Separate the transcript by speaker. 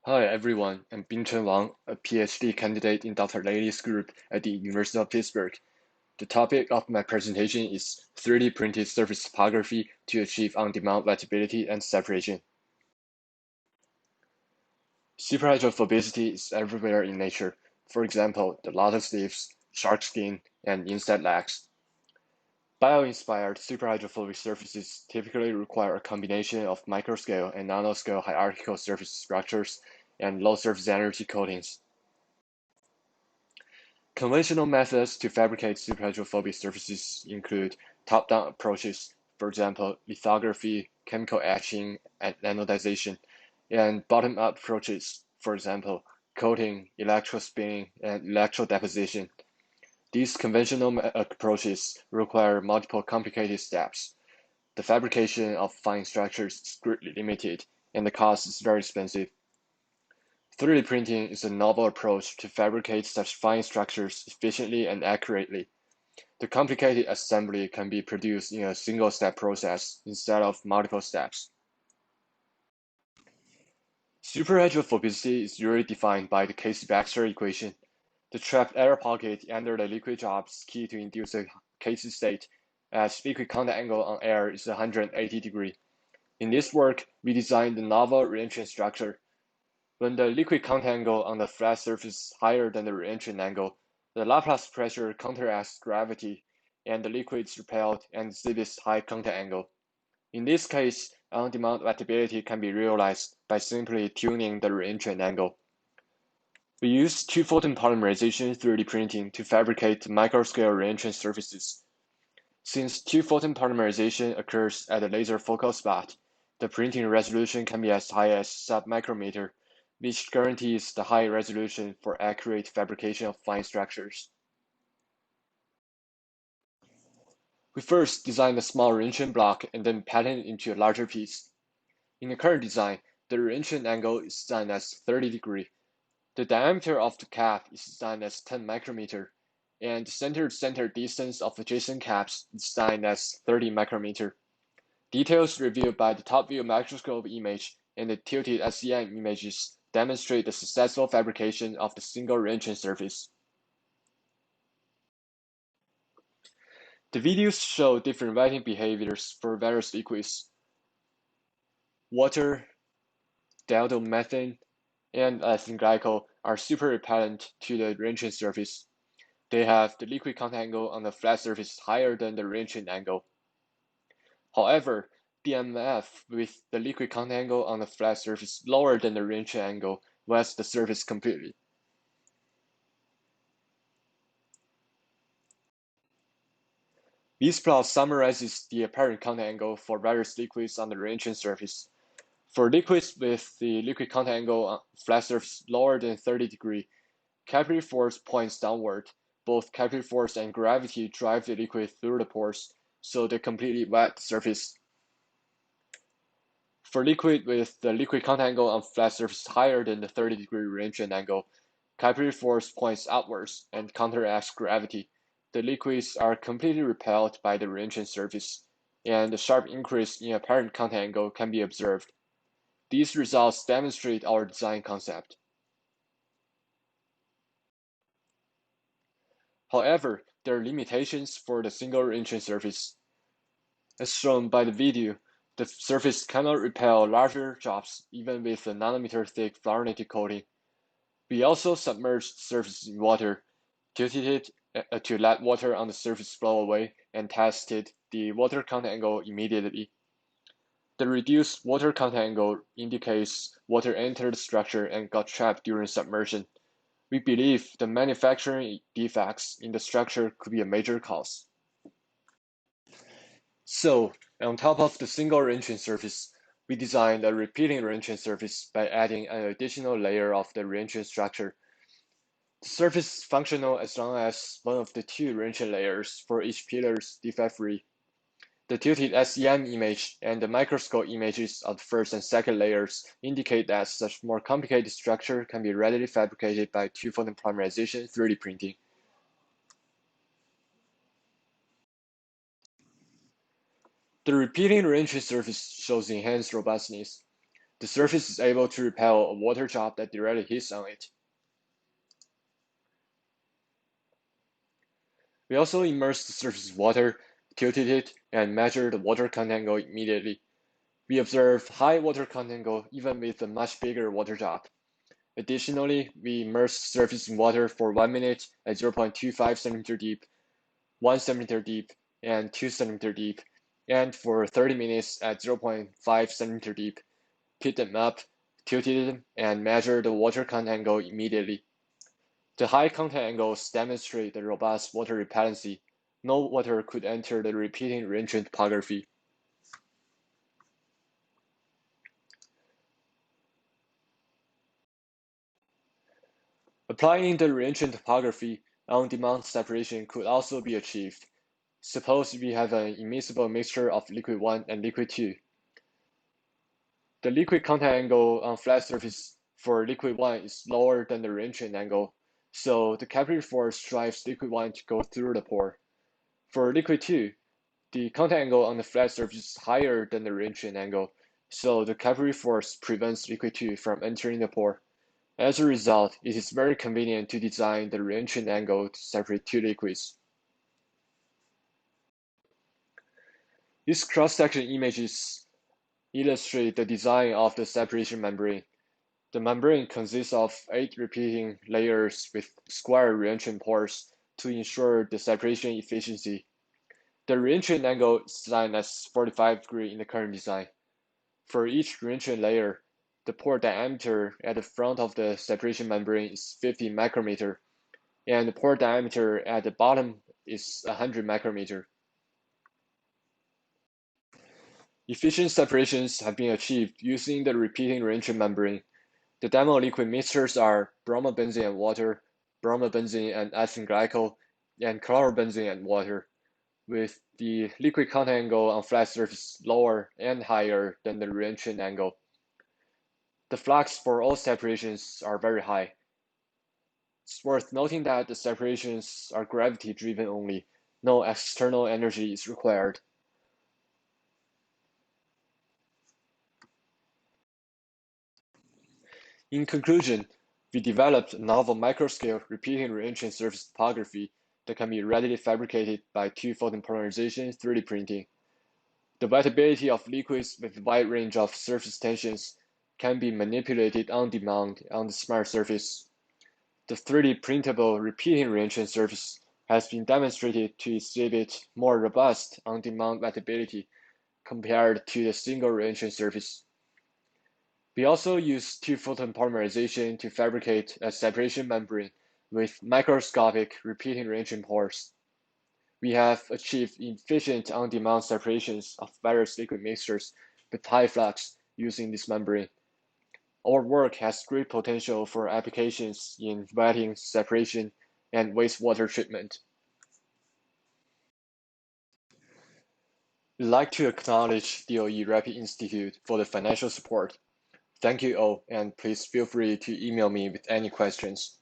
Speaker 1: Hi everyone, I'm Wang, a PhD candidate in Dr. Laley's group at the University of Pittsburgh. The topic of my presentation is 3D printed surface topography to achieve on-demand wettability and separation. Superhydrophobicity is everywhere in nature. For example, the lotus leaves, shark skin, and insect legs. Bio-inspired superhydrophobic surfaces typically require a combination of microscale and nanoscale hierarchical surface structures and low surface energy coatings. Conventional methods to fabricate superhydrophobic surfaces include top-down approaches, for example, lithography, chemical etching, and anodization, and bottom-up approaches, for example, coating, electrospinning, and electrodeposition. These conventional approaches require multiple complicated steps. The fabrication of fine structures is greatly limited, and the cost is very expensive. 3D printing is a novel approach to fabricate such fine structures efficiently and accurately. The complicated assembly can be produced in a single-step process instead of multiple steps. Superhydrophobicity is usually defined by the Casey-Baxter equation. The trapped air pocket under the liquid drop is key to induce a Casey state, as liquid contact angle on air is 180 degrees. In this work, we designed the novel reentrant structure. When the liquid contact angle on the flat surface is higher than the reentrant angle, the Laplace pressure counteracts gravity, and the liquid is repelled and exhibits high contact angle. In this case, on-demand wettability can be realized by simply tuning the reentrant angle. We use two-photon polymerization 3D printing to fabricate microscale reentrant surfaces. Since two-photon polymerization occurs at a laser focal spot, the printing resolution can be as high as sub-micrometer, which guarantees the high resolution for accurate fabrication of fine structures. We first design a small reentrant block and then pattern it into a larger piece. In the current design, the reentrant angle is designed as 30 degrees. The diameter of the cap is designed as 10 micrometer, and the center-to-center distance of adjacent caps is designed as 30 micrometer. Details revealed by the top-view microscope image and the tilted SEM images demonstrate the successful fabrication of the single reentrant surface. The videos show different wetting behaviors for various liquids. Water, dialdomethane, and ethylene glycol are super repellent to the reentrant surface. They have the liquid contact angle on the flat surface higher than the reentrant angle. However, BMF with the liquid contact angle on the flat surface lower than the reentrant angle wets the surface completely. This plot summarizes the apparent contact angle for various liquids on the reentrant surface. For liquids with the liquid contact angle on flat surface lower than 30 degrees, capillary force points downward. Both capillary force and gravity drive the liquid through the pores, so they completely wet the surface. For liquid with the liquid contact angle on flat surface higher than the 30-degree reentrant angle, capillary force points outwards and counteracts gravity. The liquids are completely repelled by the reentrant surface, and a sharp increase in apparent contact angle can be observed. These results demonstrate our design concept. However, there are limitations for the single reentrant surface. As shown by the video, the surface cannot repel larger drops even with a nanometer-thick fluorinated coating. We also submerged the surface in water, tilted it to let water on the surface flow away, and tested the water contact angle immediately. The reduced water contact angle indicates water entered the structure and got trapped during submersion. We believe the manufacturing defects in the structure could be a major cause. So, on top of the single reentrant surface, we designed a repeating reentrant surface by adding an additional layer of the reentrant structure. The surface is functional as long as one of the two reentrant layers for each pillar is defect-free. The tilted SEM image and the microscope images of the first and second layers indicate that such more complicated structure can be readily fabricated by two-photon polymerization 3D printing. The repeating reentrant surface shows enhanced robustness. The The surface is able to repel a water drop that directly hits on it. We also immersed the surface in water, tilted it, and measured the water content angle immediately. We observed high water content angle even with a much bigger water drop. Additionally, we immersed the surface in water for 1 minute at 0.25 centimeter deep, 1 centimeter deep, and 2 centimeter deep, and for 30 minutes at 0.5 centimeter deep. Picked them up, tilted them, and measured the water content angle immediately. The high contact angles demonstrate the robust water repellency. No water could enter the repeating reentry topography. Applying the reentry topography, on-demand separation could also be achieved. Suppose we have an immiscible mixture of liquid 1 and liquid 2. The liquid contact angle on flat surface for liquid 1 is lower than the reentry angle, so the capillary force drives liquid 1 to go through the pore. For liquid 2, the contact angle on the flat surface is higher than the reentry angle, so the capillary force prevents liquid 2 from entering the pore. As a result, it is very convenient to design the reentry angle to separate two liquids. These cross-section images illustrate the design of the separation membrane. The membrane consists of 8 repeating layers with square reentry pores to ensure the separation efficiency. The reentry angle is designed as 45 degrees in the current design. For each reentry layer, the pore diameter at the front of the separation membrane is 50 micrometer, and the pore diameter at the bottom is 100 micrometer. Efficient separations have been achieved using the repeating reentry membrane. The demo liquid mixtures are bromobenzene and water, bromobenzene and ethylene glycol, and chlorobenzene and water, with the liquid contact angle on flat surface lower and higher than the reentry angle. The flux for all separations are very high. It's worth noting that the separations are gravity-driven only. No external energy is required. In conclusion, we developed a novel microscale repeating reentry surface topography that can be readily fabricated by two-photon polarization 3D printing. The wettability of liquids with a wide range of surface tensions can be manipulated on demand on the smart surface. The 3D printable repeating reentry surface has been demonstrated to exhibit more robust on-demand wettability compared to the single reentry surface. We also use two-photon polymerization to fabricate a separation membrane with microscopic repeating reentry pores. We have achieved efficient on-demand separations of various liquid mixtures with high flux using this membrane. Our work has great potential for applications in wetting, separation, and wastewater treatment. We'd like to acknowledge DOE Rapid Institute for the financial support. Thank you all, and please feel free to email me with any questions.